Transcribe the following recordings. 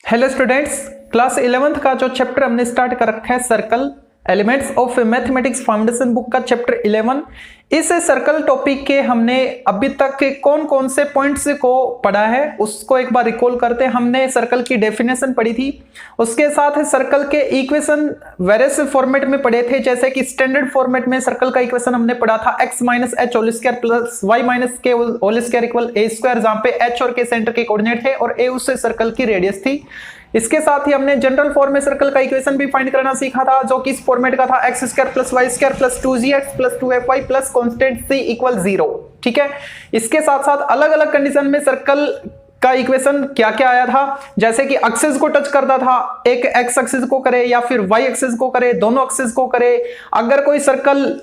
Hello students, class 11th का जो chapter हमने स्टार्ट कर रखा है circle elements of mathematics foundation book का चैप्टर 11। इस सर्कल टॉपिक के हमने अभी तक के कौन कौन से पॉइंट्स को पढ़ा है उसको एक बार रिकॉल करते हैं। हमने सर्कल की डेफिनेशन पढ़ी थी, उसके साथ सर्कल के इक्वेशन वेरियस फॉर्मेट में पढ़े थे। जैसे कि स्टैंडर्ड फॉर्मेट में सर्कल का इक्वेशन हमने पढ़ा था x minus h whole square plus y minus k whole square equal a square, जहां पे h और k सेंटर के कोऑर्डिनेट है और a उससे सर्कल की रेडियस थी। इसके साथ ही हमने जनरल फॉर्म में सर्कल का इक्वेशन भी फाइंड करना सीखा था, जो कि इस फॉर्मेट का था x square plus Y square plus 2gx plus 2fy plus constant c equal 0। ठीक है, इसके साथ साथ अलग अलग कंडीशन में सर्कल का इक्वेशन क्या क्या आया था, जैसे कि एक्सिस को टच करता था, एक x एक्सिस को करे या फिर y एक्सिस को करे, दोनों एक्सिस को करे। अगर कोई सर्कल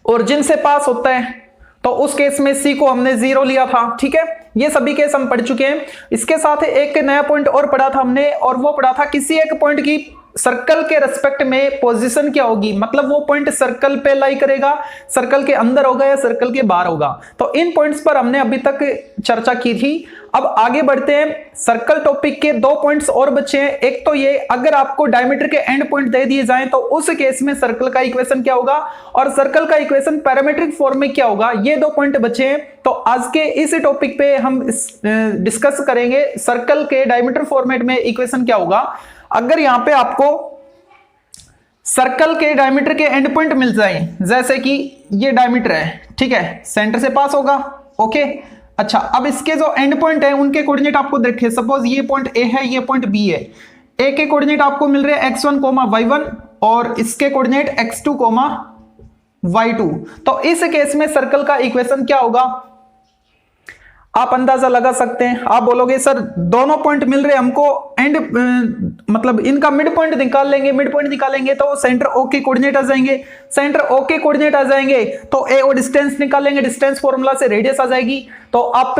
ओरिजिन से पास होता है तो उस केस में c को हमने 0 लिया था। ठीक है, ये सभी केस हम पढ़ चुके हैं। इसके साथ एक नया पॉइंट और पढ़ा था हमने, और वो पढ़ा था किसी एक पॉइंट की सर्कल के रेस्पेक्ट में पोजीशन क्या होगी, मतलब वो पॉइंट सर्कल पे लाई करेगा, सर्कल के अंदर होगा या सर्कल के बाहर होगा। तो इन पॉइंट्स पर हमने अभी तक चर्चा की थी। अब आगे बढ़ते हैं। सर्कल टॉपिक के 2 पॉइंट्स और बचे हैं। एक तो ये, अगर आपको डायमीटर के एंड पॉइंट दे दिए जाएं तो उस केस में सर्कल का इक्वेशन क्या होगा, और सर्कल का इक्वेशन पैरामीट्रिक फॉर्म में क्या होगा। ये 2 पॉइंट बचे हैं। तो आज के इस टॉपिक पे हम डिस्कस करेंगे सर्कल के डायमीटर फॉर्मेट में इक्वेशन क्या होगा। अगर यहां पे आपको सर्कल के डायमीटर के एंड पॉइंट मिल जाए, जैसे कि ये डायमीटर है, ठीक है, सेंटर से पास होगा। ओके, अच्छा, अब इसके जो एंड पॉइंट है उनके कोऑर्डिनेट आपको देखे, सपोज ये पॉइंट ए है, ये पॉइंट बी है। ए के कोऑर्डिनेट आपको मिल रहे हैं x1, y1 और इसके कोऑर्डिनेट x2, y2। तो इस केस में सर्कल का इक्वेशन क्या होगा, आप अंदाजा लगा सकते हैं। आप बोलोगे सर दोनों पॉइंट मिल रहे हमको, एंड मतलब इनका मिड पॉइंट निकाल लेंगे, मिड पॉइंट निकालेंगे तो सेंटर ओ के कोऑर्डिनेट आ जाएंगे, सेंटर ओ के कोऑर्डिनेट आ जाएंगे तो ए और डिस्टेंस निकालेंगे, डिस्टेंस फॉर्मूला से रेडियस आ जाएगी। तो आप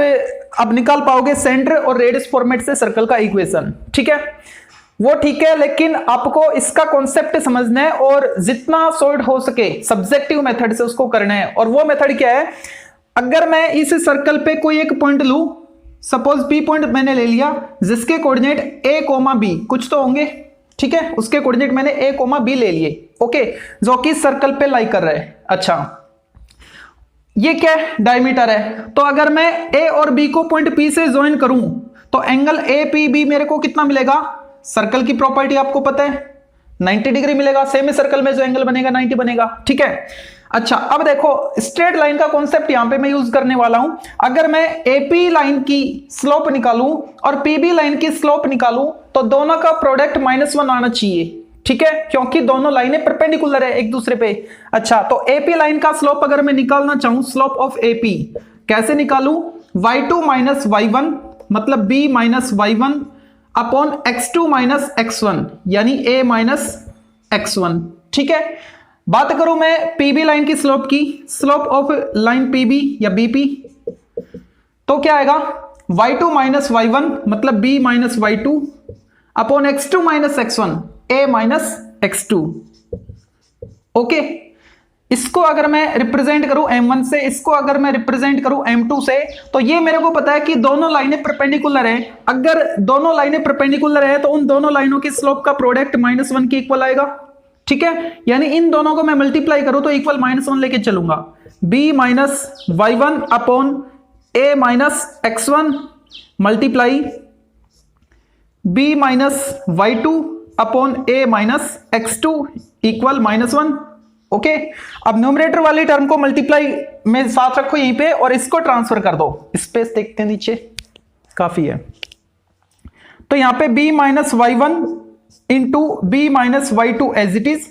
अब निकाल पाओगे सेंटर और रेडियस फॉर्मेट से सर्कल का इक्वेशन। ठीक है, वो ठीक है, लेकिन आपको इसका कॉन्सेप्ट समझना है और जितना सॉर्ट हो सके सब्जेक्टिव मेथड से उसको करना है। और वो मेथड क्या है, अगर मैं इस सर्कल पे कोई एक पॉइंट लूं, सपोज बी पॉइंट मैंने ले लिया, जिसके कोऑर्डिनेट a, b कुछ तो होंगे। ठीक है, उसके कोऑर्डिनेट मैंने a, b ले लिए। ओके, जो कि सर्कल पे लाई कर रहा है। अच्छा, ये क्या है, डायमीटर है। तो अगर मैं a और b को पॉइंट p से ज्वाइन करूं तो एंगल APB मेरे को कितना मिलेगा, सर्कल की प्रॉपर्टी आपको पता है 90 डिग्री मिलेगा। सेम सर्कल में जो एंगल बनेगा 90 बनेगा। ठीक है, अच्छा, अब देखो स्ट्रेट लाइन का कॉन्सेप्ट यहां पे मैं यूज करने वाला हूं। अगर मैं AP लाइन की स्लोप निकालूं और PB लाइन की स्लोप निकालूं तो दोनों का प्रोडक्ट -1 आना चाहिए। ठीक है, क्योंकि दोनों लाइनें परपेंडिकुलर है एक दूसरे पे। अच्छा, तो AP लाइन का स्लोप अगर मैं निकालना चाहूं, स्लोप ऑफ AP कैसे निकालूं, y2 माइनस y1 मतलब b minus y1 upon x2 minus x1 यानी a माइनस x1। ठीक है, बात करूं मैं PB लाइन की स्लोप की, स्लोप ऑफ लाइन PB या BP, तो क्या आएगा, y2 माइनस y1 मतलब b minus y2 upon x2 minus x1 a minus x2। Okay, इसको अगर मैं रिप्रेजेंट करूं m1 से, इसको अगर मैं रिप्रेजेंट करूं m2 से, तो ये मेरे को पता है कि दोनों लाइनें परपेंडिकुलर हैं। अगर दोनों लाइनें परपेंडिकुलर है तो उन दोनों लाइनों की स्लोप का प्रोडक्ट -1 के इक्वल आएगा। ठीक है, यानी इन दोनों को मैं मल्टीप्लाई करूं तो इक्वल -1 लेके चलूंगा। b minus y1 upon a minus x1 multiply b minus y2 upon a minus x2 equal -1। Okay, अब न्यूमरेटर वाली टर्म को मल्टीप्लाई में साथ रखो यहीं पे और इसको ट्रांसफर कर दो। स्पेस देखते हैं नीचे, काफी है। तो यहां पे b minus y1 into B minus y2 as it is,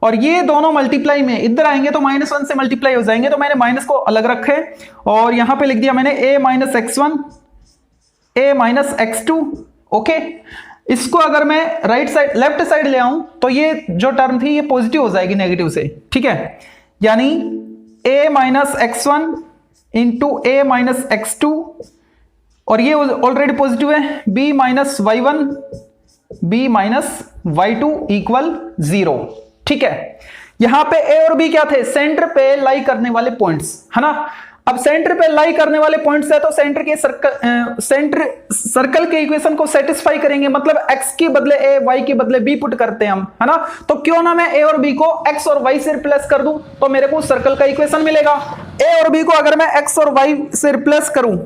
और ये दोनों मल्टीप्लाई में इधर आएंगे तो -1 से मल्टीप्लाई हो जाएंगे, तो मैंने माइनस को अलग रखे और यहां पे लिख दिया मैंने a minus x1 a minus x2। Okay, इसको अगर मैं राइट साइड लेफ्ट साइड ले आऊं तो ये जो टर्म थी ये पॉजिटिव हो जाएगी नेगेटिव से। ठीक है, यानी a minus x1 into a minus x2, और ये ऑलरेडी पॉजिटिव है, b minus y1 b minus y2 equal 0। ठीक है, यहां पे ए और बी क्या थे, सेंटर पे लाई करने वाले पॉइंट्स, है ना। अब सेंटर पे लाई करने वाले पॉइंट्स है तो सर्कल के इक्वेशन को सेटिस्फाई करेंगे, मतलब x के बदले a, y के बदले b पुट करते हैं हम, है ना। तो क्यों ना मैं a और b को x और y से रिप्लेस कर दूं, तो मेरे को सर्कल का इक्वेशन मिलेगा। a और b को अगर मैं x और y से रिप्लेस करूं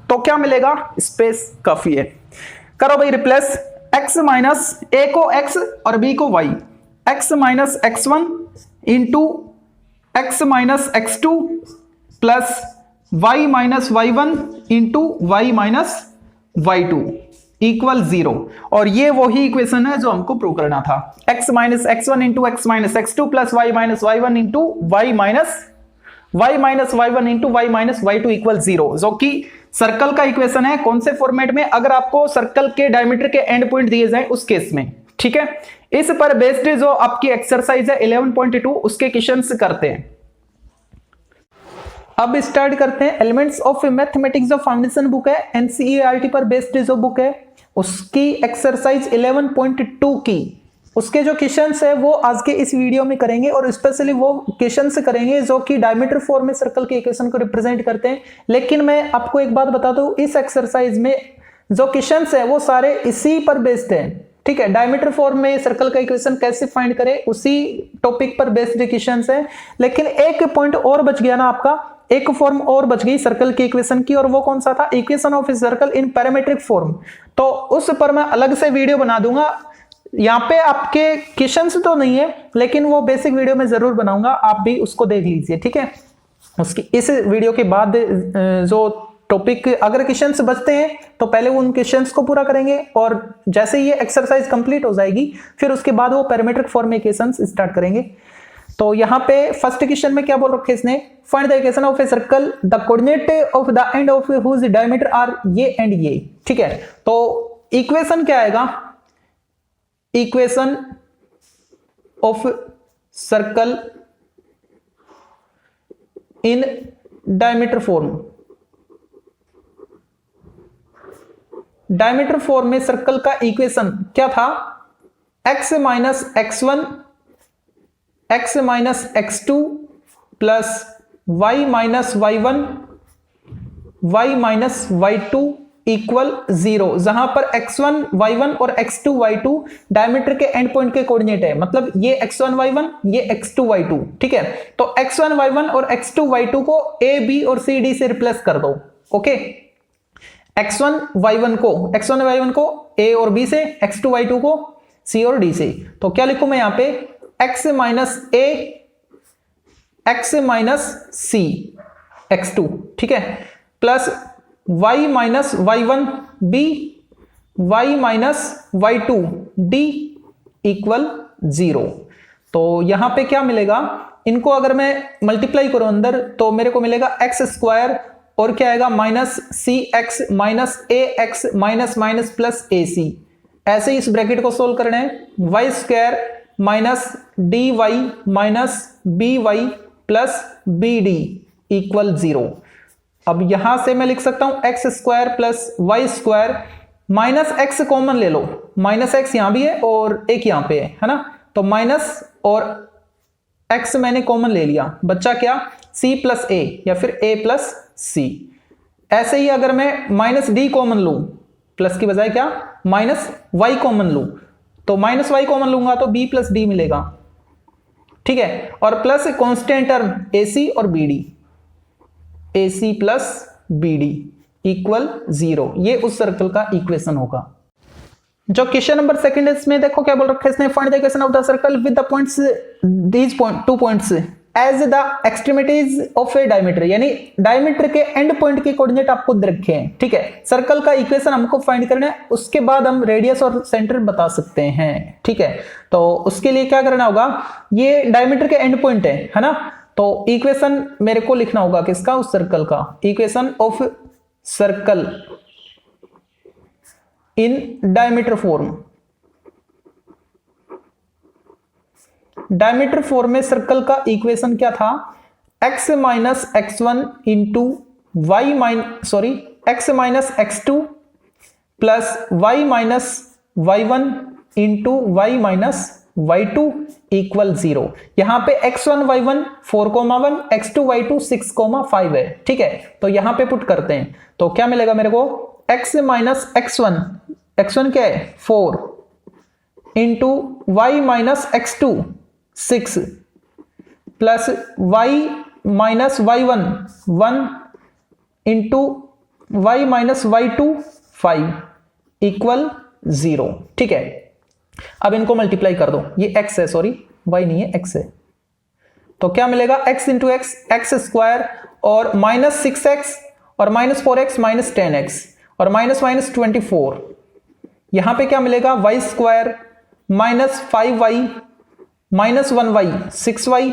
तो क्या मिलेगा, स्पेस काफी है। करो भाई रिप्लेस, x माइनस a को x और b को y, x minus x1 into x minus x2 plus y minus y1 into y minus y2 equal 0। और ये वही इक्वेशन है जो हमको प्रूव करना था, x minus x1 into x minus x2 plus y minus y1 into y minus y1 into y minus y2 equal 0, जो कि सर्कल का इक्वेशन है। कौन से फॉर्मेट में, अगर आपको सर्कल के डायमीटर के एंड पॉइंट दिए जाए उस केस में, ठीक है। इस पर बेस्ड जो आपकी एक्सरसाइज है 11.2 उसके क्वेश्चंस करते हैं। अब स्टार्ट करते हैं। एलिमेंट्स ऑफ मैथमेटिक्स जो फाउंडेशन बुक है एनसीईआरटी पर बेस्ड जो बुक है उसकी एक्सरसाइज 11.2 की उसके जो क्वेश्चंस है वो आज के इस वीडियो में करेंगे, और स्पेशली वो क्वेश्चंस करेंगे जो कि डायमीटर फॉर्म में सर्कल के इक्वेशन को रिप्रेजेंट करते हैं। लेकिन मैं आपको एक बात बता दूं, इस एक्सरसाइज में जो क्वेश्चंस है वो सारे इसी पर बेस्ड है, ठीक है। डायमीटर फॉर्म में सर्कल का इक्वेशन कैसे फाइंड करें उसी टॉपिक पर बेस्ड क्वेश्चंस है। लेकिन एक पॉइंट और बच गया ना आपका, एक फॉर्म और बच गई सर्कल के इक्वेशन की, और वो कौन सा था, equation of a circle in parametric form. तो उस पर मैं अलग से वीडियो बना दूंगा, यहाँ पे आपके क्वेश्चंस तो नहीं है लेकिन वो बेसिक वीडियो में जरूर बनाऊंगा, आप भी उसको देख लीजिए, ठीक है। उसकी इस वीडियो के बाद जो टॉपिक अगर क्वेश्चंस बचते हैं तो पहले उन क्वेश्चंस को पूरा करेंगे, और जैसे ये एक्सरसाइज कंप्लीट हो जाएगी फिर उसके बाद वो पैरामीट्रिक फॉर्म में इक्वेशंस स्टार्ट करेंगे। तो यहाँ पे फर्स्ट क्वेश्चन में क्या बोल रखे इसने, find the equation of a circle the coordinate of the end of whose diameter are ये एंड ये, ठीक है। तो इक्वेशन क्या आएगा, equation of circle in diameter form. Diameter form में सर्कल का इक्वेशन क्या था, x minus x1 x minus x2 plus y minus y1 y minus y2 equal 0, जहां पर x1 y1 और x2 y2 डायमीटर के एंड पॉइंट के coordinate है, मतलब ये x1 y1 ये x2 y2, ठीक है। तो x1 y1 और x2 y2 को a b और c d से रिप्लेस कर दो, ओके। x1 y1 को a और b से, x2 y2 को c और d से। तो क्या लिखूं मैं यहां पे, x minus a x minus c x2, ठीक है, plus y minus y1 b y minus y2 d equal 0। तो यहां पे क्या मिलेगा, इनको अगर मैं मल्टीप्लाई करूं अंदर तो मेरे को मिलेगा x स्क्वायर और क्या आएगा minus C X minus A X minus minus plus A C. ऐसे ही इस ब्रैकेट को सोल्व करना है, Y square minus D Y minus B Y plus B D equal 0। अब यहां से मैं लिख सकता हूं X square plus Y square, minus X common ले लो, माइनस एक्स यहां भी है और एक यहां पे है ना, तो माइनस और एक्स मैंने कॉमन ले लिया, बच्चा क्या c प्लस ए या फिर a प्लस सी। ऐसे ही अगर मैं माइनस डी कॉमन लूं, प्लस की बजाय क्या माइनस वाई कॉमन लूं, तो माइनस वाई कॉमन लूंगा तो b प्लस डी मिलेगा, ठीक है, और प्लस कांस्टेंट टर्म ac और bd, ac plus bd equal 0। ये उस सर्कल का इक्वेशन होगा। जो क्वेश्चन नंबर सेकंड इसमें देखो क्या बोल रखा है इसने, find the equation of the circle with the points these point 2 points as the extremities of a diameter, यानी डायमीटर के एंड पॉइंट के कोऑर्डिनेट आपको दे रखे हैं, ठीक है। सर्कल का इक्वेशन हमको फाइंड करना है, उसके बाद हम रेडियस और सेंटर बता सकते हैं, ठीक है। तो उसके लिए क्या करना होगा, ये डायमीटर के एंड पॉइंट है ना, तो इक्वेशन मेरे को लिखना होगा किसका, उस सर्कल का, equation of circle in diameter form. Diameter form में सर्कल का इक्वेशन क्या था, x minus x1 into Y x minus x2 plus y minus y1 into Y minus y2 equal 0। यहां पे x1 y1 4,1, x2 y2 6,5 है। ठीक है, तो यहां पे पुट करते हैं तो क्या मिलेगा मेरे को, x माइनस x1, x1 क्या है 4 into y minus x2 6 plus y minus y1 1 into y minus y2 5 equal 0। ठीक है, अब इनको मल्टीप्लाई कर दो, ये x है, सॉरी y नहीं है x है, तो क्या मिलेगा x into x, x square और माइनस 6x और माइनस 4x माइनस 10x और माइनस माइनस 24, यहां पे क्या मिलेगा y square minus 5y minus 1y 6y,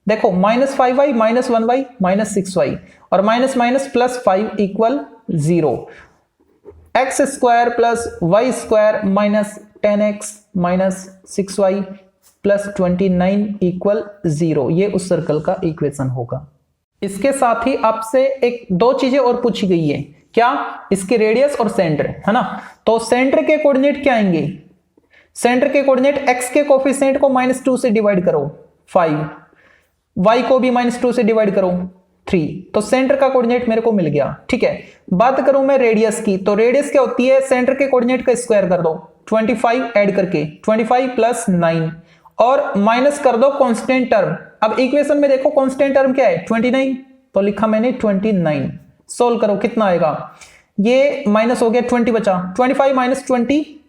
देखो minus 5y minus 1y minus 6y और minus minus plus 5 equal 0, X square plus Y square minus 10x minus 6y plus 29 equal 0। ये उस circle का equation होगा। इसके साथ ही आपसे एक दो चीजें और पूछी गई है, क्या, इसके रेडियस और सेंटर, है ना। तो सेंटर के कोऑर्डिनेट क्या आएंगे, सेंटर के कोऑर्डिनेट x के कोफिशिएंट को -2 से डिवाइड करो 5, y को भी -2 से डिवाइड करो 3, तो सेंटर का कोऑर्डिनेट मेरे को मिल गया। ठीक है, बात करूं मैं रेडियस की, तो रेडियस क्या होती है, सेंटर के कोऑर्डिनेट का स्क्वायर कर दो 25 ऐड करके 25 प्लस 9 और माइनस कर दो कांस्टेंट टर्म। अब इक्वेशन में देखो कांस्टेंट टर्म क्या है 29, तो लिखा मैंने 29। सोल्व करो कितना आएगा, ये माइनस हो गया 20 बचा, 25 माइनस 25।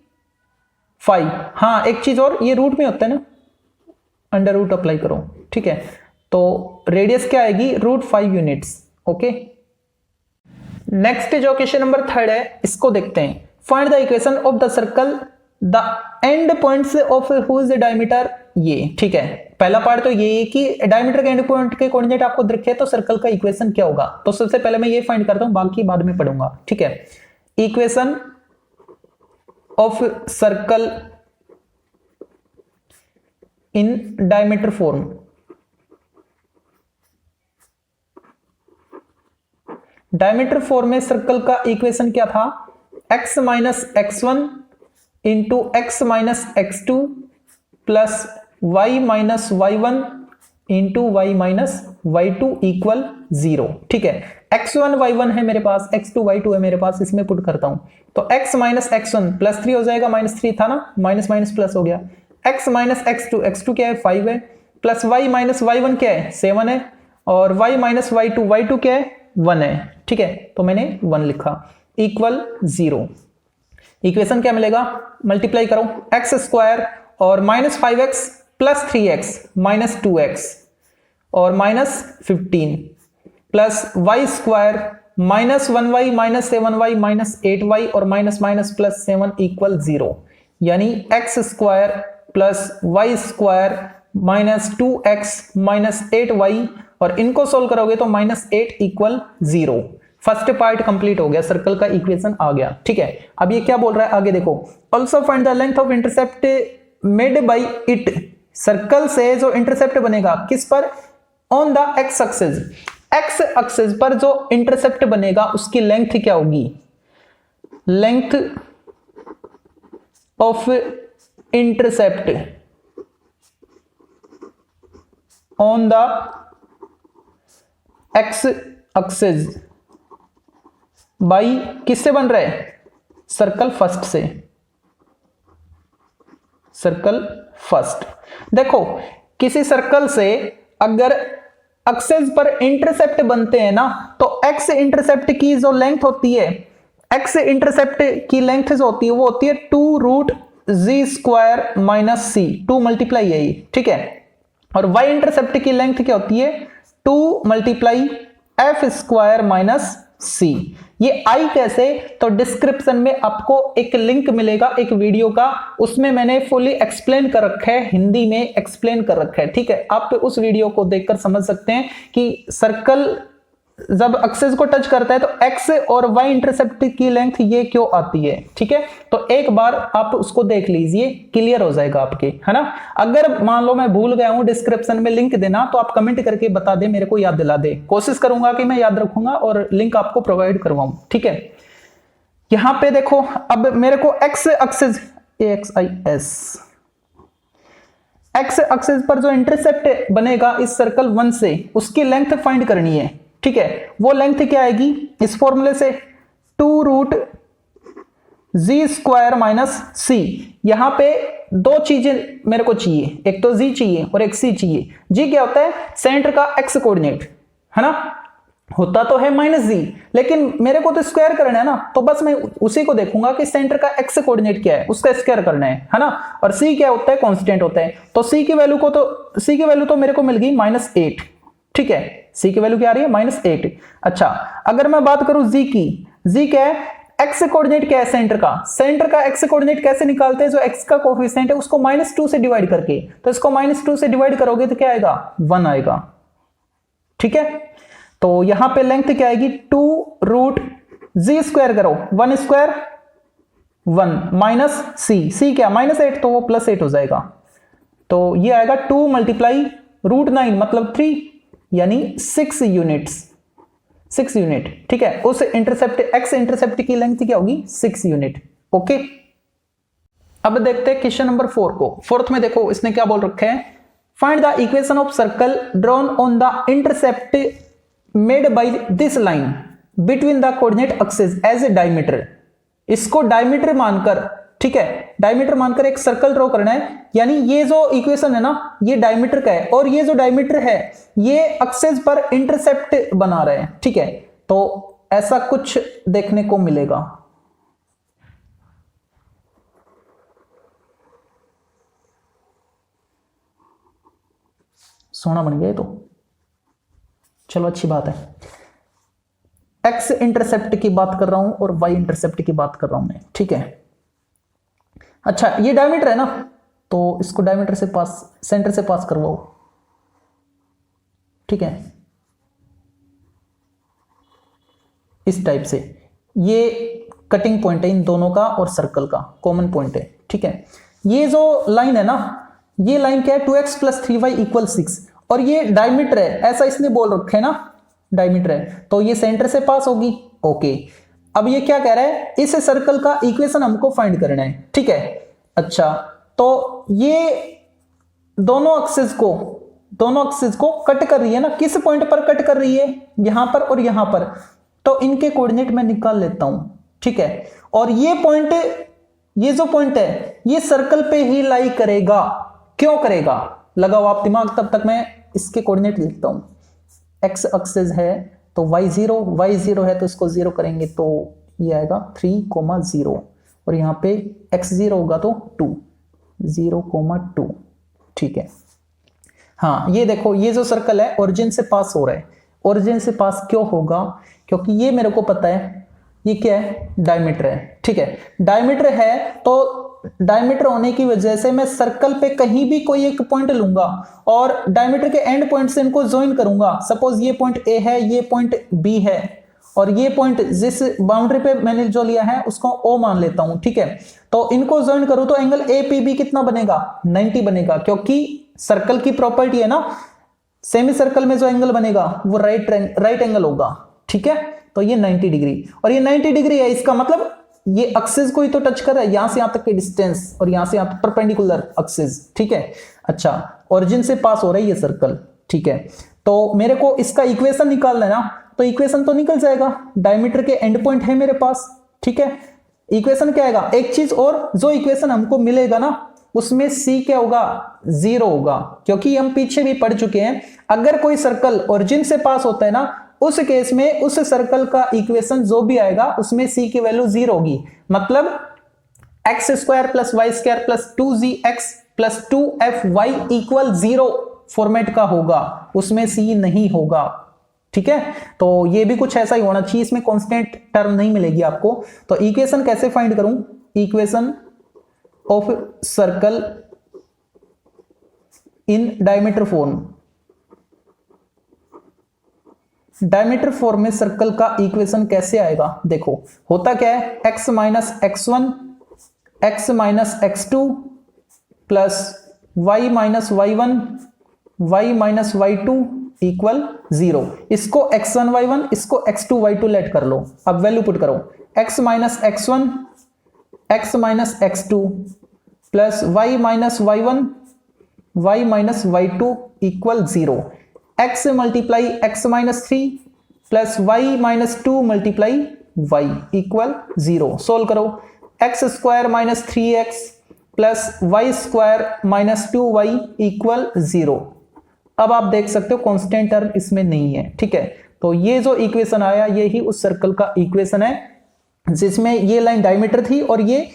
हाँ एक चीज और, ये रूट में होता है ना, अंडर रूट अप्लाई करो। ठीक है, तो रेडियस क्या आएगी √5 यूनिट्स। ओके, नेक्स्ट जो क्वेश्चन नंबर 3 है, इसको देखते हैं। Find the equation of the circle the end points of whose diameter ये। ठीक है, पहला पार्ट तो ये है कि डायमीटर के एंड पॉइंट के कोऑर्डिनेट आपको दिखे तो सर्कल का इक्वेशन क्या होगा। तो सबसे पहले मैं ये फाइंड करता हूं, बाकी बाद में पढ़ूंगा। ठीक है, equation of circle in diameter form. Diameter form में सर्कल का इक्वेशन क्या था, x minus x1 into x minus x2 plus y minus y1 into y minus y2 equal 0। ठीक है, x1 y1 है मेरे पास, x2 y2 है मेरे पास, इसमें पुट करता हूं तो x माइनस x1 प्लस 3 हो जाएगा, माइनस 3 था ना, माइनस माइनस प्लस हो गया, x माइनस x2, x2 क्या है 5 है, प्लस y माइनस y1 क्या है 7 है और y माइनस y2, y2 क्या है 1 है। ठीक है, तो मैंने 1 लिखा इक्वल 0। इक्वेशन क्या मिलेगा, मल्टीप्लाई करो एक्स स्क्वायर और minus 5x plus 3x minus 2x और minus 15 plus Y square minus 1y minus 7y minus 8y और माइनस माइनस प्लस 7 इक्वल 0, यानी X square plus Y square minus 2x minus 8y और इनको solve करोगे तो minus 8 equal 0। First part complete हो गया, circle का इक्वेशन आ गया। ठीक है, अब ये क्या बोल रहा है आगे देखो, also find the length of intercept made by it. Circle से जो इंटरसेप्ट बनेगा किस पर, on the x axis, x axis पर जो इंटरसेप्ट बनेगा उसकी लेंथ क्या होगी, length of intercept on the x axis by किससे बन रहा है, सर्कल फर्स्ट से, सर्कल फर्स्ट। देखो किसी सर्कल से अगर एक्सिस पर इंटरसेप्ट बनते हैं ना, तो एक्स इंटरसेप्ट की जो लेंथ होती है, एक्स इंटरसेप्ट की लेंथ जो होती है वो होती है 2√z² माइनस c, 2 मल्टीप्लाई है ये। ठीक है, और y इंटरसेप्ट की लेंथ क्या होती है 2 मल्टीप्लाई f² माइनस c। ये आई कैसे, तो डिस्क्रिप्शन में आपको एक लिंक मिलेगा एक वीडियो का, उसमें मैंने फुली एक्सप्लेन कर रखा है, हिंदी में एक्सप्लेन कर रखा है। ठीक है, आप उस वीडियो को देखकर समझ सकते हैं कि सर्कल जब एक्सिस को टच करता है तो एक्स और वाई इंटरसेप्ट की लेंथ ये क्यों आती है। ठीक है, तो एक बार आप उसको देख लीजिए, क्लियर हो जाएगा आपके, है ना। अगर मान लो मैं भूल गया हूं डिस्क्रिप्शन में लिंक देना, तो आप कमेंट करके बता दे, मेरे को याद दिला दे, कोशिश करूंगा कि मैं याद रखूंगा और लिंक आपको प्रोवाइड करवाऊं। ठीक है, यहां पे देखो अब मेरे को x axis AXIS x axis पर जो इंटरसेप्ट बनेगा इस सर्कल 1 से, उसकी लेंथ फाइंड करनी है, ठीक है। वो लेंथ क्या आएगी इस फॉर्मूले से, 2√z² माइनस सी। यहां पे दो चीजें मेरे को चाहिए, एक तो z चाहिए और एक c चाहिए। g क्या होता है, सेंटर का x कोऑर्डिनेट, है ना, होता तो है -z, लेकिन मेरे को तो स्क्वायर करना है ना, तो बस मैं उसी को देखूंगा कि सेंटर का x कोऑर्डिनेट क्या है, उसका स्क्वायर करना है ना। और c क्या होता है, कांस्टेंट होता है। तो c की वैल्यू तो मेरे को मिल गई -8, ठीक है। c की वैल्यू क्या आ रही है, -8। अच्छा, अगर मैं बात करूं z की, z क्या है, x कोऑर्डिनेट क्या है सेंटर का x कोऑर्डिनेट कैसे निकालते हैं, जो x का कोएफिशिएंट है उसको -2 से डिवाइड करके, तो इसको -2 से डिवाइड करोगे तो क्या आएगा, 1 आएगा, ठीक है। तो यहां पे लेंथ क्या आएगी, 2√z² करो, 1² 1 माइनस c क्या -8, तो वो +8 हो जाएगा। तो ये आएगा 2 × √9 मतलब 3, यानी 6 यूनिट्स, 6 यूनिट, ठीक है। उस इंटरसेप्ट x इंटरसेप्ट की लेंथ क्या होगी, 6 यूनिट, ओके। अब देखते हैं क्वेश्चन नंबर 4 को। फोर्थ में देखो इसने क्या बोल रखा है, find the equation of circle drawn on the intercept made by this line between the coordinate axis as a diameter. इसको डायमीटर मानकर, ठीक है, डायमीटर मानकर एक सर्कल ड्रॉ करना है, यानी ये जो इक्वेशन है ना ये डायमीटर का है, और ये जो डायमीटर है ये एक्सिस पर इंटरसेप्ट बना रहे हैं, ठीक है। तो ऐसा कुछ देखने को मिलेगा, सोना बन गया तो चलो अच्छी बात है। एक्स इंटरसेप्ट की बात कर रहा हूं और वाई इंटरसेप्ट की बात कर रहा हूं मैं, ठीक है। अच्छा, ये डायमीटर है ना, तो इसको डायमीटर से पास, सेंटर से पास करवाओ, ठीक है, इस टाइप से। ये कटिंग पॉइंट है इन दोनों का और सर्कल का कॉमन पॉइंट है, ठीक है। ये जो लाइन है ना, ये लाइन क्या है, 2x + 3y = 6, और ये डायमीटर है, ऐसा इसने बोल रखा है ना, डायमीटर है, तो ये सेंटर से पास होगी, ओके। अब ये क्या कह रहा है, इस सर्कल का इक्वेशन हमको फाइंड करना है, ठीक है। अच्छा, तो ये दोनों एक्सिस को कट कर रही है ना, किस पॉइंट पर कट कर रही है, यहां पर और यहां पर, तो इनके कोऑर्डिनेट मैं निकाल लेता हूं, ठीक है। और ये पॉइंट, ये जो पॉइंट है ये सर्कल पे ही लाई करेगा, क्यों करेगा, लगाओ आप दिमाग, तब तक मैं इसके कोऑर्डिनेट लिखता हूं। एक्स एक्सिस है तो y0 है तो इसको 0 करेंगे तो ये आएगा 3,0, और यहां पे x0 होगा तो 2, 0,2, ठीक है। हाँ, ये देखो, ये जो सर्कल है ओरिजिन से पास हो रहा है, ओरिजिन से पास क्यों होगा, क्योंकि ये मेरे को पता है ये क्या है, डायमीटर है, ठीक है। डायमीटर है तो डायमीटर होने की वजह से मैं सर्कल पे कहीं भी कोई एक पॉइंट लूंगा और डायमीटर के एंड पॉइंट से इनको ज्वाइन करूंगा। सपोज ये पॉइंट A है, ये पॉइंट B है, और ये पॉइंट जिस बाउंड्री पे मैंने जो लिया है उसको O मान लेता हूं, ठीक है। तो इनको ज्वाइन करूं तो एंगल APB कितना बनेगा, 90 बनेगा, क्योंकि सर्कल की प्रॉपर्टी है ना, सेमी सर्कल में जो एंगल बनेगा वो राइट एंगल होगा, ठीक है। तो ये 90 डिग्री, और ये 90 डिग्री है, इसका मतलब ये एक्सिस को ही तो टच कर रहा है, यहां से यहां तक की डिस्टेंस, और यहां से यहां तक परपेंडिकुलर एक्सिस, ठीक है। अच्छा, ओरिजिन से पास हो रहा है ये सर्कल, ठीक है। तो मेरे को इसका इक्वेशन निकालना है ना, तो इक्वेशन तो निकल जाएगा, डायमीटर के एंड पॉइंट है मेरे पास, ठीक है। इक्वेशन क्या आएगा, एक चीज और, जो इक्वेशन हमको मिलेगा ना उसमें c क्या होगा, 0 होगा, क्योंकि हम पीछे भी पढ़ चुके हैं, अगर कोई सर्कल ओरिजिन से पास होता है ना, उस केस में उस सर्कल का इक्वेशन जो भी आएगा उसमें c की वैल्यू 0 होगी, मतलब x² + y² + 2gx + 2fy = 0 format का होगा, उसमें c नहीं होगा, ठीक है। तो ये भी कुछ ऐसा ही होना चाहिए, इसमें कांस्टेंट टर्म नहीं मिलेगी आपको। तो इक्वेशन कैसे फाइंड करूं, equation of circle in diameter form, diameter form में सर्कल का इक्वेशन कैसे आएगा, देखो होता क्या है, x - x1 x - x2 plus y - y1 y - y2 = 0। इसको x1 y1, इसको x2 y2 लेट कर लो, अब वैल्यू पुट करो, x - x1 x - x2 plus y - y1 y minus y two equal 0, x multiply x minus 3 plus y minus 2 multiply y equal 0। Solve करो, x square minus 3x plus Y square minus 2y equal 0। अब आप देख सकते हो constant term इसमें नहीं है, ठीक है। तो ये जो इक्वेशन आया ये ही उस सर्कल का इक्वेशन है जिसमें ये लाइन डायमीटर थी और ये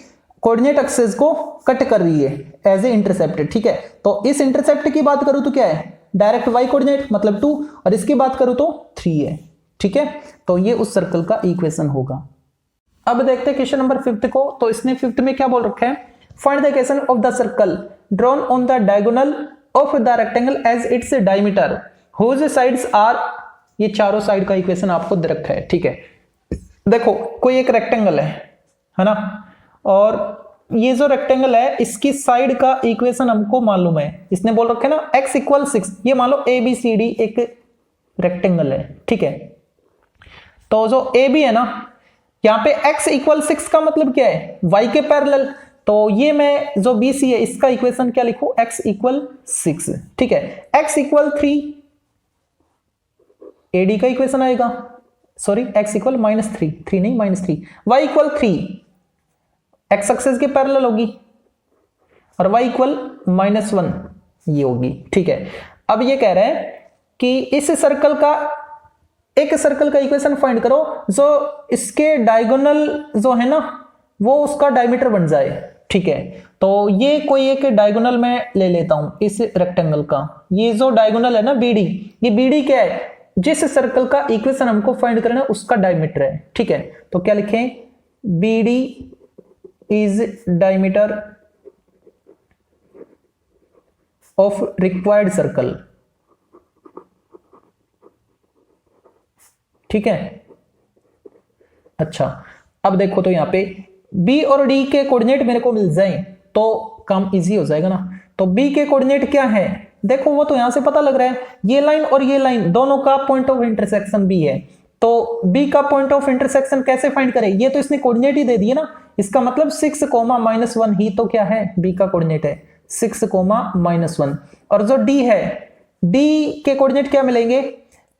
कोऑर्डिनेट एक्सिस को कट कर रही है एज ए इंटरसेप्ट, ठीक है। तो इस इंटरसेप्ट की बात करूं तो क्या है, डायरेक्ट y कोऑर्डिनेट मतलब 2, और इसकी बात करूं तो 3 है, ठीक है। तो ये उस सर्कल का इक्वेशन होगा। अब देखते हैं क्वेश्चन नंबर 5 को। तो इसने 5 में क्या बोल रखा है, find the equation of the circle drawn on the diagonal of the rectangle as its diameter whose sides are, ये चारों साइड का इक्वेशन आपको दे रखा है, ठीक है। देखो कोई एक रेक्टेंगल है ना, और ये जो रेक्टेंगल है इसकी साइड का इक्वेशन हमको मालूम है, इसने बोल रखा है ना x इक्वल 6, ये मान लो ABCD एक रेक्टेंगल है, ठीक है। तो जो AB है ना, यहाँ पे x इक्वल 6 का मतलब क्या है, y के पैरेलल। तो ये मैं जो BC है इसका इक्वेशन क्या लिखूं, x इक्वल 6, ठीक है। x इक्वल 3 AD का इक्वेशन आएगा, सॉरी x इक्वल माइनस 3 नहीं minus 3, y equal 3 x axis के पैरेलल होगी और y इक्वल -1 ये होगी, ठीक है। अब ये कह रहे हैं कि इस सर्कल का, एक सर्कल का इक्वेशन फाइंड करो जो इसके डायगोनल जो है ना वो उसका डायमीटर बन जाए, ठीक है। तो ये कोई एक डायगोनल मैं ले लेता हूं इस रेक्टेंगल का, ये जो डायगोनल है ना BD, ये BD क्या है, जिस सर्कल का इक्वेशन हमको फाइंड करना है उसका डायमीटर है, ठीक है। तो क्या लिखें, BD is diameter of required circle, ठीक है। अच्छा अब देखो तो यहां पे B और D के कोऑर्डिनेट मेरे को मिल जाएं तो काम इजी हो जाएगा ना। तो B के कोऑर्डिनेट क्या है, देखो वो तो यहां से पता लग रहा है, ये लाइन और ये लाइन दोनों का पॉइंट ऑफ इंटरसेक्शन B है। तो B का पॉइंट ऑफ इंटरसेक्शन कैसे फाइंड करें, ये तो इसने कोऑर्डिनेट ही दे दिए ना, इसका मतलब 6, -1 ही तो क्या है B का कोऑर्डिनेट है, 6, -1। और जो D है, D के कोऑर्डिनेट क्या मिलेंगे,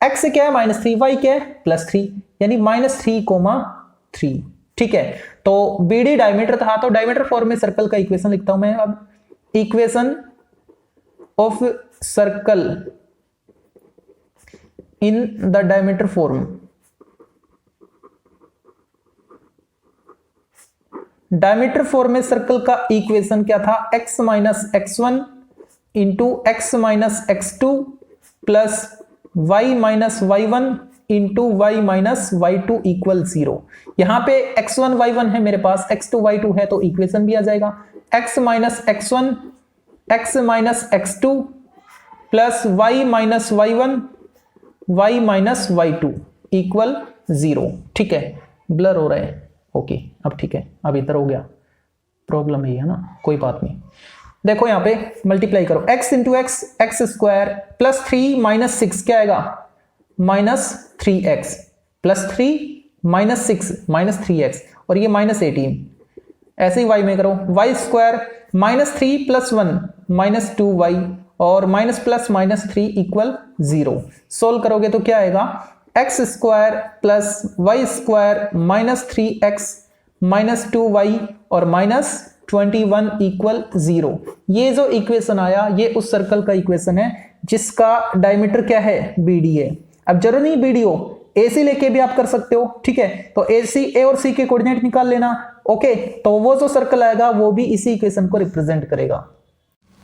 x क्या है -3, y क्या है +3, यानी -3, 3, ठीक है। तो BD डायमीटर था, तो डायमीटर फॉर्म में सर्कल का इक्वेशन लिखता हूं मैं अब, equation of circle in the diameter form. Diameter form में सर्कल का इक्वेशन क्या था, x minus x1 into x minus x2 plus y minus y1 into y minus y2 equal 0। यहां पे x1 y1 है मेरे पास, x2 y2 है, तो इक्वेशन भी आ जाएगा x minus x1 x minus x2 plus y minus y1 y minus y2 equal 0, ठीक है। ब्लर हो रहा है, ओके अब ठीक है, अब इधर हो गया, प्रॉब्लम है ना, कोई बात नहीं। देखो यहां पे मल्टीप्लाई करो, x into x x square plus 3 minus 6 क्या आएगा, -3x प्लस 3 माइनस 6 -3x और ये -18। ऐसे ही y में करो, y स्क्वायर -3 प्लस 1 -2y और माइनस प्लस -3 इक्वल 0। सोल्व करोगे तो क्या आएगा, x square plus Y square -3x -2y और -21 इक्वल 0। ये जो इक्वेशन आया ये उस सर्कल का इक्वेशन है जिसका डायमीटर क्या है, BD है। अब जरूरी नहीं BD हो, AC लेके भी आप कर सकते हो, ठीक है। तो AC A और C के कोऑर्डिनेट निकाल लेना, ओके। तो वो जो सर्कल आएगा वो भी इसी इक्वेशन को रिप्रेजेंट करेगा।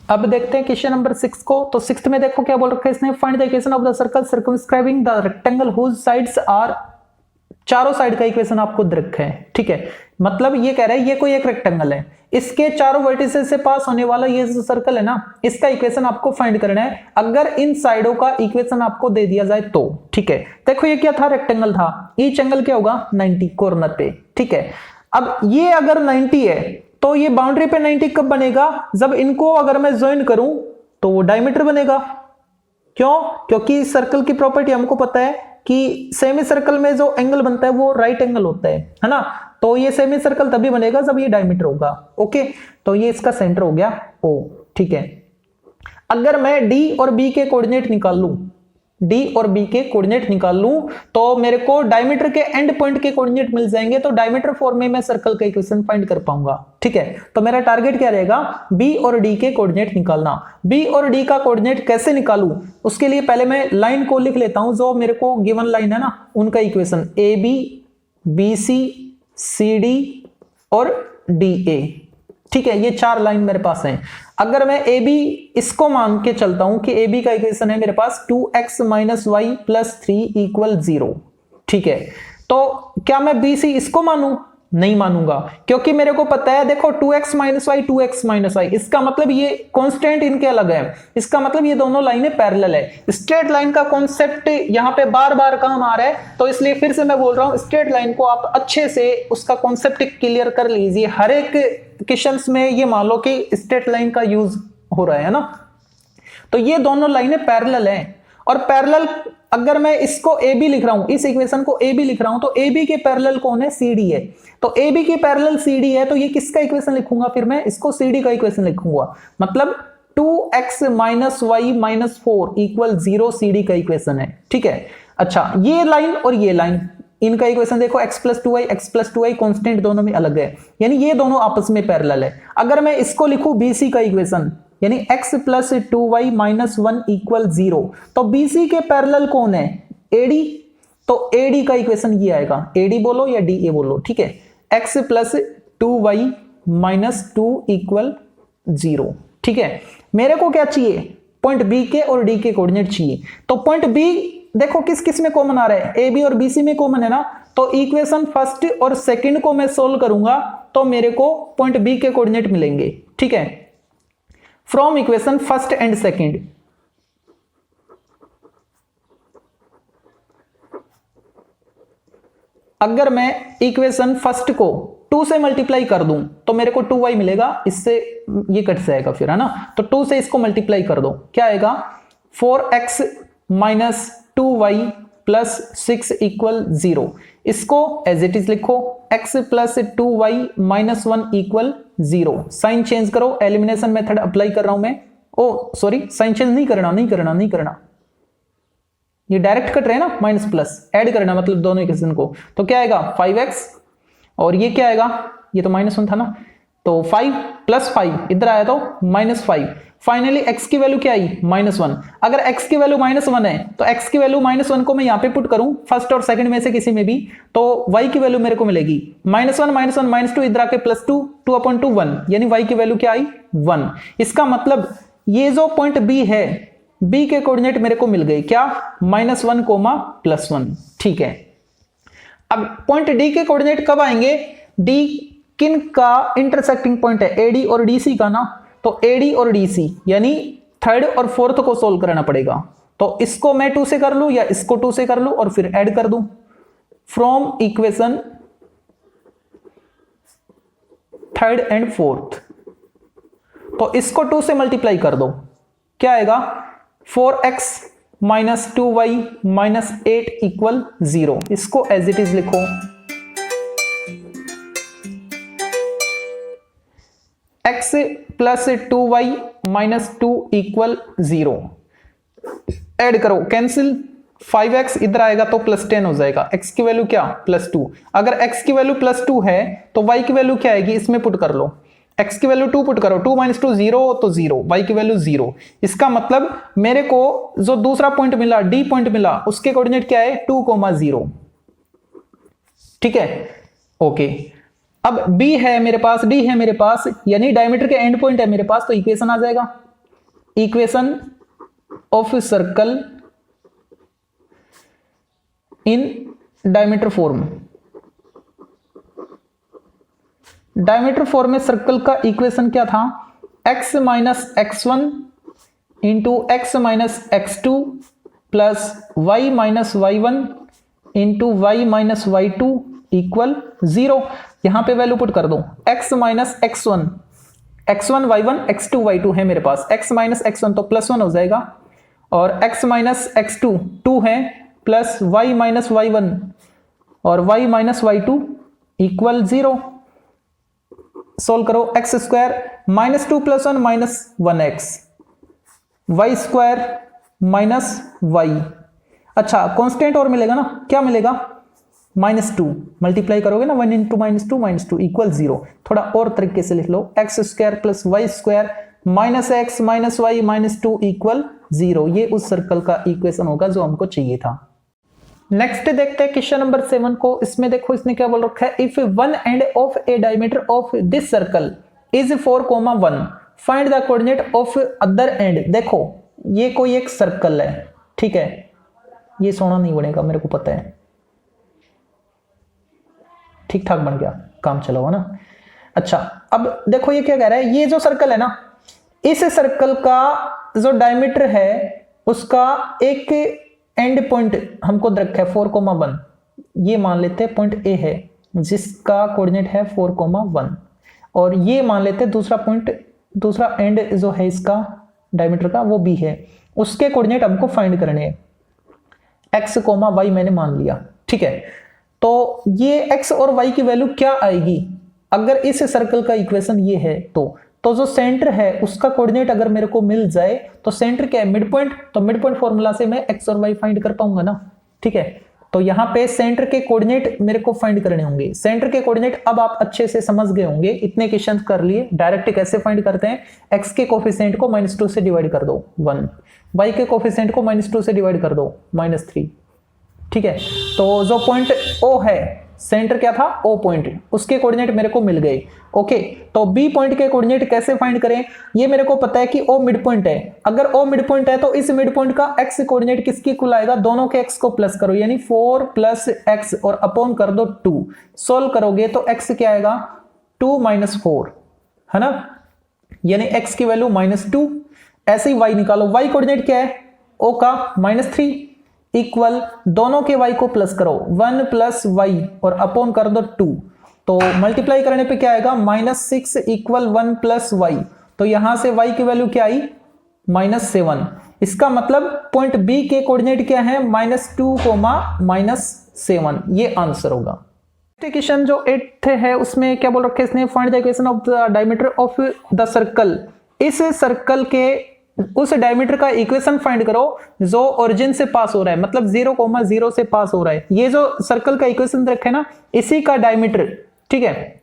अब देखते हैं क्वेश्चन नंबर 6 को। तो 6 में देखो क्या बोल रखा है इसने, find the equation of the circle circumscribing the rectangle whose sides are, चारों साइड का इक्वेशन आपको दे रखा है, ठीक है। मतलब ये कह रहा है ये कोई एक रेक्टेंगल है, इसके चारों वर्टिसेस से पास होने वाला ये जो सर्कल है ना, इसका इक्वेशन आपको फाइंड करना है अगर इन साइडों का इक्वेशन आपको दे दिया जाए तो, ठीक है। देखो ये क्या था, रेक्टेंगल था, ईच एंगल क्या होगा 90 कॉर्नर पे, ठीक है। अब ये अगर 90 है तो ये बाउंड्री पे 90 कब बनेगा, जब इनको अगर मैं ज्वाइन करूं तो वो डायमीटर बनेगा। क्यों, क्योंकि सर्कल की प्रॉपर्टी हमको पता है कि सेमी सर्कल में जो एंगल बनता है वो राइट एंगल होता है ना। तो ये सेमी सर्कल तभी बनेगा जब ये डायमीटर होगा, ओके। तो ये इसका सेंटर हो गया O, ठीक है। अगर मैं डी और बी के कोऑर्डिनेट निकाल लूं, डी और बी के कोऑर्डिनेट निकाल लूं तो मेरे को डायमीटर के एंड पॉइंट के कोऑर्डिनेट मिल जाएंगे, तो डायमीटर फॉर्म में मैं सर्कल का इक्वेशन फाइंड कर पाऊंगा। ठीक है, तो मेरा टारगेट क्या रहेगा, बी और डी के कोऑर्डिनेट निकालना। बी और डी का कोऑर्डिनेट कैसे निकालूं, उसके लिए पहले मैं लाइन को लिख लेता हूं, जो मेरे को गिवन लाइन है ना उनका equation, A B, B C, C D और डी ए। ठीक है, ये 4 लाइन मेरे पास हैं। अगर मैं ए बी इसको मान के चलता हूं कि ए बी का इक्वेशन है मेरे पास 2x - y + 3 = 0। ठीक है, तो क्या मैं बी सी इसको मानूं, नहीं मानूंगा, क्योंकि मेरे को पता है, देखो 2x - y 2x - y, इसका मतलब ये कांस्टेंट इनके अलग है, इसका मतलब ये दोनों लाइनें पैरेलल है। स्ट्रेट लाइन का कॉन्सेप्ट यहाँ पे बार बार काम आ रहा है, तो इसलिए फिर से मैं बोल रहा हूँ, स्ट्रेट लाइन को आप अच्छे से उसका कॉन्सेप्ट क्लियर कर लीजिए। हर एक क्वेश्चंस में ये मान लो कि स्ट्रेट लाइन का यूज हो रहा है ना, तो ये दोनों लाइनें पैरेलल हैं। और पैरेलल अगर मैं इसको ए बी लिख रहा हूं, इस इक्वेशन को ए बी लिख रहा हूं, तो ए बी के पैरेलल कौन है, सी डी है। तो ए बी के पैरेलल सी डी है, तो ये किसका इक्वेशन लिखूंगा, फिर मैं इसको सी डी का इक्वेशन लिखूंगा, मतलब 2x - y - 4 = 0 सी डी का इक्वेशन है। ठीक है, अच्छा ये लाइन और ये लाइन, इनका इक्वेशन देखो, x + 2y कांस्टेंट दोनों में अलग है, यानी ये दोनों आपस में पैरेलल है। अगर मैं इसको लिखूं BC का इक्वेशन, यानी x + 2y - 1 = 0, तो BC के पैरेलल कौन है, AD, तो AD का इक्वेशन ये आएगा, AD बोलो या DA बोलो। ठीक है, x + 2y - 2 = 0। ठीक है, मेरे को क्या चाहिए, पॉइंट B के और D के कोऑर्डिनेट चाहिए। तो पॉइंट B देखो किस किस में कॉमन आ रहा है, ए बी और बी सी में कॉमन है ना, तो इक्वेशन फर्स्ट और सेकंड को मैं सोल्व करूंगा तो मेरे को पॉइंट बी के कोऑर्डिनेट मिलेंगे। ठीक है, from equation first and second, अगर मैं इक्वेशन फर्स्ट को 2 से मल्टीप्लाई कर दूं तो मेरे को 2y मिलेगा, इससे ये कट जाएगा फिर, है ना, तो 2 से इसको मल्टीप्लाई कर दो, क्या आएगा, 4x - 2y + 6 = 0। इसको एज इट इज लिखो, x + 2y - 1 = 0। साइन चेंज करो, एलिमिनेशन मेथड अप्लाई कर रहा हूं मैं, ओ सॉरी साइन चेंज नहीं करना, ये डायरेक्ट कट रहे हैं ना, माइनस प्लस ऐड करना, मतलब दोनों इक्वेशन को, तो क्या आएगा 5x, और ये क्या आएगा, ये तो -1 था ना, तो 5 + 5 इधर आया तो -5। फाइनली x की वैल्यू क्या आई, -1। अगर x की वैल्यू -1 है तो x की वैल्यू -1 को मैं यहां पे पुट करूं फर्स्ट और सेकंड में से किसी में भी, तो y की वैल्यू मेरे को मिलेगी -1 -1 -2 इधर आके +2 2/2 1, यानी y की वैल्यू क्या आई 1। इसका मतलब ये जो पॉइंट B है, B के कोऑर्डिनेट मेरे को मिल गए, क्या, -1, +1। ठीक है, अब पॉइंट D के कोऑर्डिनेट कब आएंगे, D किन का इंटरसेक्टिंग पॉइंट है, AD और DC का ना, तो AD और DC यानी थर्ड और फोर्थ को सोल्व करना पड़ेगा। तो इसको मैं 2 से कर लूं या इसको 2 से कर लूं और फिर ऐड कर दूं, from equation third and fourth, तो इसको 2 से मल्टीप्लाई कर दो, क्या आएगा, 4x - 2y - 8 = 0। इसको एज इट इज लिखो, x + 2y - 2 = 0। ऐड करो, कैंसिल, 5x इधर आएगा तो +10 हो जाएगा, x की वैल्यू क्या, +2। अगर x की वैल्यू +2 है तो y की वैल्यू क्या आएगी, इसमें पुट कर लो, x की वैल्यू 2 पुट करो, 2 - 2 0 तो 0, y की वैल्यू 0। इसका मतलब मेरे को जो दूसरा पॉइंट मिला, D पॉइंट मिला, उसके कोऑर्डिनेट क्या है, 2, 0। ठीक है, ओके, अब B है मेरे पास, D है मेरे पास, यानी डायमीटर के एंड पॉइंट है मेरे पास, तो इक्वेशन आ जाएगा, equation of circle in diameter form. Diameter form में सर्कल का इक्वेशन क्या था, x - x1 × x - x2 plus y - y1 × y - y2 = 0। यहां पे वैल्यू पुट कर दो, x - x1, x1 y1 x2 y2 है मेरे पास, x - x1 तो +1 हो जाएगा, और x - x2 2 है, प्लस y - y1 और y - y2 = 0। सोल्व करो, x² -2 + 1 -1x, y square minus y. अच्छा कांस्टेंट और मिलेगा ना, क्या मिलेगा, -2 मल्टीप्लाई करोगे ना 1 इंटू -2 इक्वल 0। थोड़ा और तरीके से लिख लो, x square plus Y square minus x minus y -2 equal 0। ये उस सर्कल का इक्वेशन होगा जो हमको चाहिए था। नेक्स्ट देखते हैं क्वेश्चन नंबर 7 को। इसमें देखो इसने क्या बोल रखा है, if one end of a diameter of this circle is 4,1 find the coordinate of other and. देखो ये कोई एक सर्कल है, ठीक है, ये सोना नहीं बनेगा मेरे को पता है, ठीक ठाक बन गया, काम चला हुआ ना। अच्छा अब देखो ये क्या कह रहा है, ये जो सर्कल है ना, इस सर्कल का जो डायमीटर है उसका एक एंड पॉइंट हमको रखा है 4,1, ये मान लेते हैं पॉइंट ए है जिसका कोऑर्डिनेट है 4,1, और ये मान लेते हैं दूसरा पॉइंट, दूसरा एंड जो है इसका डायमीटर का वो बी है, उसके कोऑर्डिनेट हमको फाइंड करने हैं। एक्स कोमा वाई मैंने मान लिया, ठीक है। तो ये एक्स और वाई की वैल्यू क्या आएगी अगर इस सर्कल का इक्वेशन ये है, तो जो सेंटर है उसका कोऑर्डिनेट अगर मेरे को मिल जाए तो सेंटर क्या है, मिड पॉइंट, तो मिड पॉइंट फॉर्मूला से मैं एक्स और वाई फाइंड कर पाऊंगा ना, ठीक है। तो यहाँ पे सेंटर के कोऑर्डिनेट मेरे को फाइंड करने होंगे। सेंटर के कोऑर्डिनेट अब आप अच्छे से समझ गए होंगे, इतने क्वेश्चन कर लिए। डायरेक्ट कैसे फाइंड करते हैं, एक्स के कोफिशिएंट को -2 से डिवाइड कर दो 1, वाई के कोफिशिएंट को -2 से डिवाइड कर दो -3, ठीक है। तो जो पॉइंट ओ है, सेंटर क्या था, ओ पॉइंट, उसके कोऑर्डिनेट मेरे को मिल गए, ओके। तो बी पॉइंट के कोऑर्डिनेट कैसे फाइंड करें, ये मेरे को पता है कि ओ मिड पॉइंट है। अगर ओ मिड पॉइंट है तो इस मिड पॉइंट का एक्स कोऑर्डिनेट किसकी इक्वल आएगा, दोनों के एक्स को प्लस करो, यानी 4 + x और अपॉन कर दो 2। सोल्व करोगे तो एक्स क्या आएगा, 2 - 4, है ना, यानी एक्स की वैल्यू -2। ऐसे ही वाई निकालो, वाई कोऑर्डिनेट क्या है, ओ का -3 इक्वल दोनों के y को प्लस करो 1 + y और अपॉन कर दो 2। तो मल्टीप्लाई करने पे क्या आएगा, -6 इक्वल 1 + y। तो यहां से y की वैल्यू क्या आई, -7। इसका मतलब पॉइंट B के कोऑर्डिनेट क्या है, -2, -7। ये आंसर होगा। क्वेश्चन जो 8th है उसमें क्या बोल रखे इसने, find the equation of the diameter of the circle. इस सर्कल के उस डायमीटर का इक्वेशन फाइंड करो जो ओरिजिन से पास हो रहा है, मतलब 0,0 से पास हो रहा है। ये जो सर्कल का इक्वेशन रखे ना, इसी का डायमीटर, ठीक है।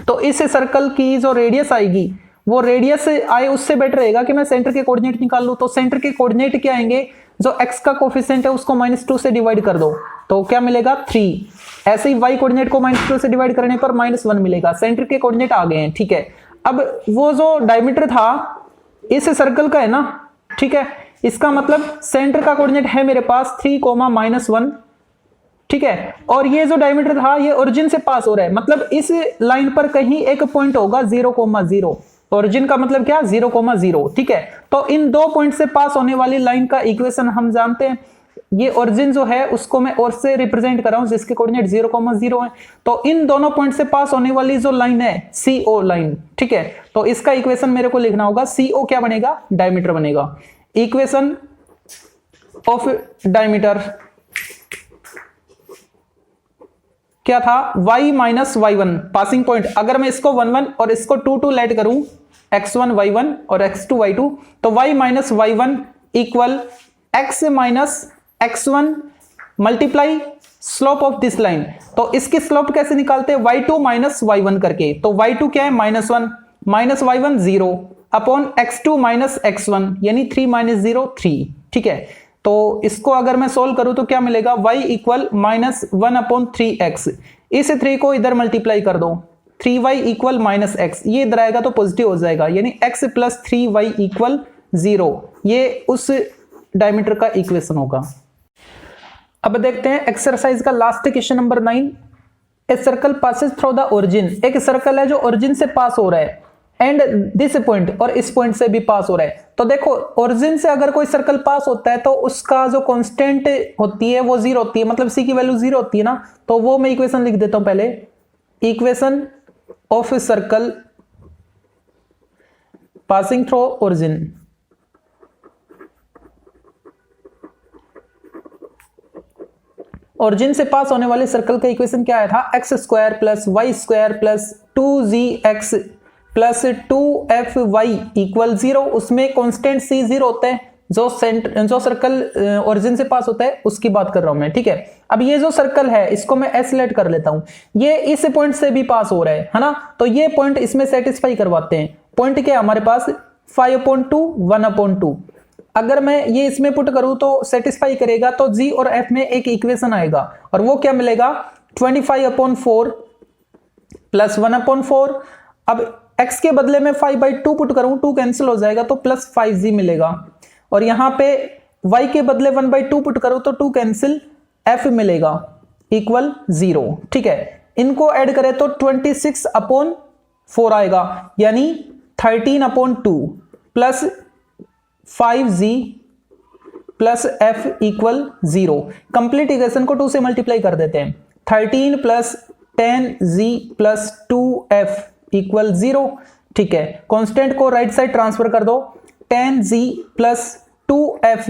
तो इस सर्कल की जो रेडियस आएगी, वो रेडियस आए उससे बेटर रहेगा कि मैं सेंटर के कोऑर्डिनेट निकाल लूं। तो सेंटर के कोऑर्डिनेट क्या आएंगे, जो x का कोफिशिएंट है उसको -2 से डिवाइड कर दो, तो क्या मिलेगा 3। ऐसे ही y कोऑर्डिनेट को -2 से डिवाइड करने पर -1 मिलेगा। सेंटर के कोऑर्डिनेट आ गए हैं, ठीक है। अब वो जो डायमीटर था इस सर्कल का है ना, ठीक है, इसका मतलब सेंटर का कोऑर्डिनेट है मेरे पास 3, -1, ठीक है। और ये जो डायमीटर था ये ओरिजिन से पास हो रहा है, मतलब इस लाइन पर कहीं एक पॉइंट होगा 0,0। ओरिजिन का मतलब क्या, 0,0, ठीक है। तो इन दो पॉइंट से पास होने वाली लाइन का इक्वेशन हम जानते हैं। ये ओरिजिन जो है उसको मैं और से रिप्रेजेंट कर रहा हूं जिसके कोऑर्डिनेट 0,0 है। तो इन दोनों पॉइंट से पास होने वाली जो लाइन है CO लाइन, ठीक है। तो इसका इक्वेशन मेरे को लिखना होगा, CO क्या बनेगा, डायमीटर बनेगा। इक्वेशन ऑफ डायमीटर क्या था, y - y1 पासिंग पॉइंट। अगर मैं इसको 1 1 और इसको 2 2 लेट करूं, x1 y1 और x2 y2, तो y - y1 equal x - x1 multiply slope of this line. तो इसकी स्लोप कैसे निकालते हैं, y2 - y1 करके। तो y2 क्या है, -1 - y1 0 अपॉन x2 - x1 यानी 3 - 0 3, ठीक है। तो इसको अगर मैं सोल्व करूं तो क्या मिलेगा, y इक्वल -1/3x। इस 3 को इधर मल्टीप्लाई कर दो, 3y इक्वल -x, ये इधर आएगा तो पॉजिटिव हो जाएगा, यानी x + 3y इक्वल 0। ये उस डायमीटर का इक्वेशन होगा। अब देखते हैं एक्सरसाइज का last question number 9। A circle passes through the origin. एक सर्कल है जो ओरिजिन से पास हो रहा है एंड दिस पॉइंट, और इस पॉइंट से भी पास हो रहा है। तो देखो ओरिजिन से अगर कोई सर्कल पास होता है तो उसका जो कांस्टेंट होती है वो 0 होती है, मतलब c की वैल्यू 0 होती है ना। तो वो मैं इक्वेशन लिख देता हूं पहले, equation of circle passing through origin. Origin से पास होने वाले सर्कल का इक्वेशन क्या आया था, x² + y² + 2gx plus 2fy equal 0, उसमें कांस्टेंट c 0 होता है, जो सर्कल ओरिजिन से पास होता है उसकी बात कर रहा हूं मैं, ठीक है। अब ये जो सर्कल है इसको मैं एस लेट कर लेता हूं, ये इस पॉइंट से भी पास हो रहा है ना, तो ये पॉइंट इसमें सेटिस्फाई करवाते हैं। पॉइंट क्या है हमारे पास 5/2 1/2, अगर मैं ये इसमें पुट करूं तो सेटिस्फाई करेगा, तो g और f में एक इक्वेशन आएगा और वो क्या मिलेगा 25/4 प्लस 1/4। अब x के बदले में 5/2 पुट करूं, 2 कैंसिल हो जाएगा तो प्लस 5g मिलेगा, और यहां पे y के बदले 1/2 पुट करो तो 2 कैंसिल, f मिलेगा इक्वल 0, ठीक है। इनको ऐड करें तो 26/4 आएगा, यानी 13/2 plus 5g plus f equal 0। Complete equation को 2 से मल्टीप्लाई कर देते हैं, 13 plus 10g plus 2f equal 0, ठीक है। कांस्टेंट को राइट साइड ट्रांसफर कर दो, 10g प्लस 2f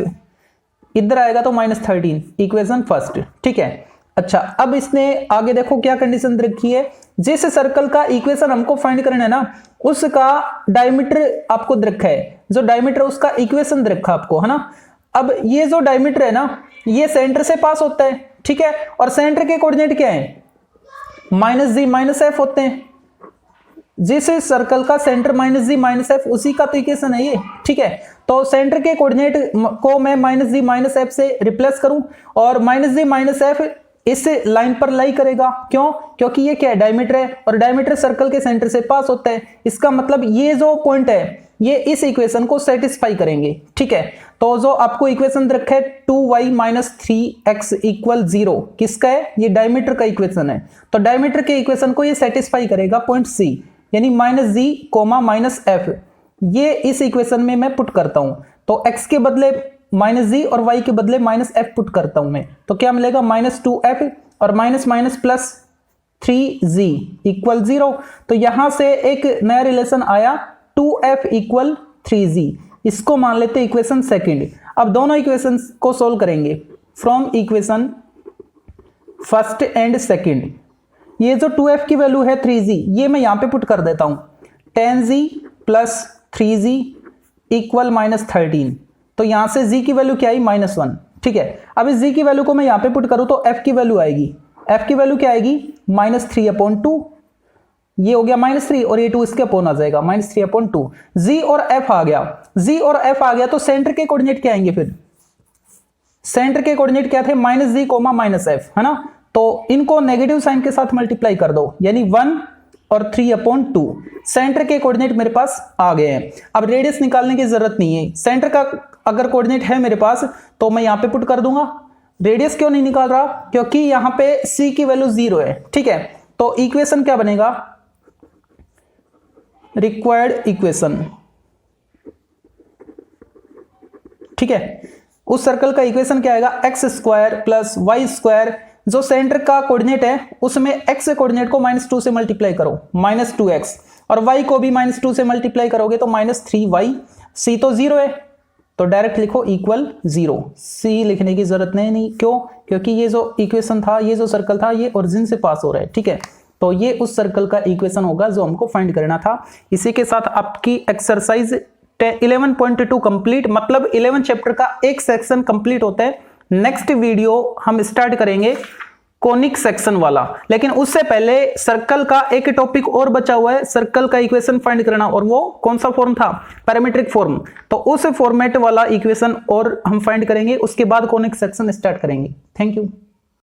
इधर आएगा तो -13, इक्वेशन फर्स्ट, ठीक है। अच्छा, अब इसने आगे देखो क्या कंडीशन दे रखी है, जिस सर्कल का इक्वेशन हमको फाइंड करना है ना उसका डायमीटर आपको दे रखा है, जो डायमीटर उसका इक्वेशन दे रखा आपको, है ना। अब ये जो डायमीटर है ना ये सेंटर से पास होता है, ठीक है, और सेंटर के कोऑर्डिनेट क्या है -g -f होते हैं। जिस सर्कल का सेंटर -g -f उसी का तो इक्वेशन है ये, ठीक है। तो सेंटर के कोऑर्डिनेट को मैं -g -f से रिप्लेस करूं और -g -f इस लाइन पर लाई करेगा, क्यों, क्योंकि ये क्या है डायमीटर है और डायमीटर सर्कल के सेंटर से पास होता है, इसका मतलब ये जो पॉइंट है ये इस इक्वेशन को सेटिस्फाई करेंगे, ठीक है। तो जो आपको इक्वेशन रखा है 2y - 3x इक्वल 0 किसका है, ये डायमीटर का इक्वेशन है, तो डायमीटर के इक्वेशन को ये सेटिस्फाई करेगा पॉइंट C, यानी -g, -f। ये इस इक्वेशन में मैं पुट करता हूं, तो x के बदले -g और y के बदले -f पुट करता हूं मैं, तो क्या मिलेगा -2f और माइनस प्लस 3g इक्वल 0। तो यहां से एक नया रिलेशन आया 2f इक्वल 3g, इसको मान लेते इक्वेशन सेकंड। अब दोनों इक्वेशंस को सोल्व करेंगे from equation first and second. ये जो 2f की वैल्यू है 3g ये मैं यहां पे पुट कर देता हूं, 10g प्लस 3g इक्वल -13, तो यहां से g की वैल्यू क्या आई -1, ठीक है। अब इस g की वैल्यू को मैं यहां पे पुट करूं तो f की वैल्यू आएगी, f की वैल्यू क्या आएगी -3/2, ये हो गया -3 और ये 2 इसके अपोन आ जाएगा -3/2। g और f आ गया, g और f आ गया तो सेंटर के कोऑर्डिनेट क्या आएंगे, फिर सेंटर के कोऑर्डिनेट क्या थे -g, -f, है ना। तो इनको नेगेटिव साइन के साथ मल्टीप्लाई कर दो, यानी 1 और 3/2। सेंटर के कोऑर्डिनेट मेरे पास आ गए हैं। अब रेडियस निकालने की जरूरत नहीं है, सेंटर का अगर कोऑर्डिनेट है मेरे पास तो मैं यहां पे पुट कर दूंगा। रेडियस क्यों नहीं निकाल रहा, क्योंकि यहां पे c की वैल्यू 0 है, ठीक है। तो इक्वेशन क्या बनेगा, रिक्वायर्ड इक्वेशन, ठीक है। उस सर्कल का इक्वेशन क्या आएगा x² प्लस y², जो सेंटर का कोऑर्डिनेट है उसमें x कोऑर्डिनेट को -2 से मल्टीप्लाई करो -2x, और y को भी -2 से मल्टीप्लाई करोगे तो -3y। c तो 0 है तो डायरेक्ट लिखो इक्वल 0, c लिखने की जरूरत नहीं, क्यों, क्योंकि ये जो इक्वेशन था, ये जो सर्कल था ये ओरिजिन से पास हो रहा है, ठीक है। तो ये उस सर्कल का इक्वेशन होगा जो हमको फाइंड करना था। इसी के साथ आपकी एक्सरसाइज 11.2 कंप्लीट, मतलब 11 चैप्टर का एक सेक्शन कंप्लीट होता है। नेक्स्ट वीडियो हम स्टार्ट करेंगे कोनिक सेक्शन वाला, लेकिन उससे पहले सर्कल का एक टॉपिक और बचा हुआ है, सर्कल का इक्वेशन फाइंड करना, और वो कौन सा फॉर्म था, पैरामीट्रिक फॉर्म। तो उस फॉर्मेट वाला इक्वेशन और हम फाइंड करेंगे, उसके बाद कोनिक सेक्शन स्टार्ट करेंगे। Thank you.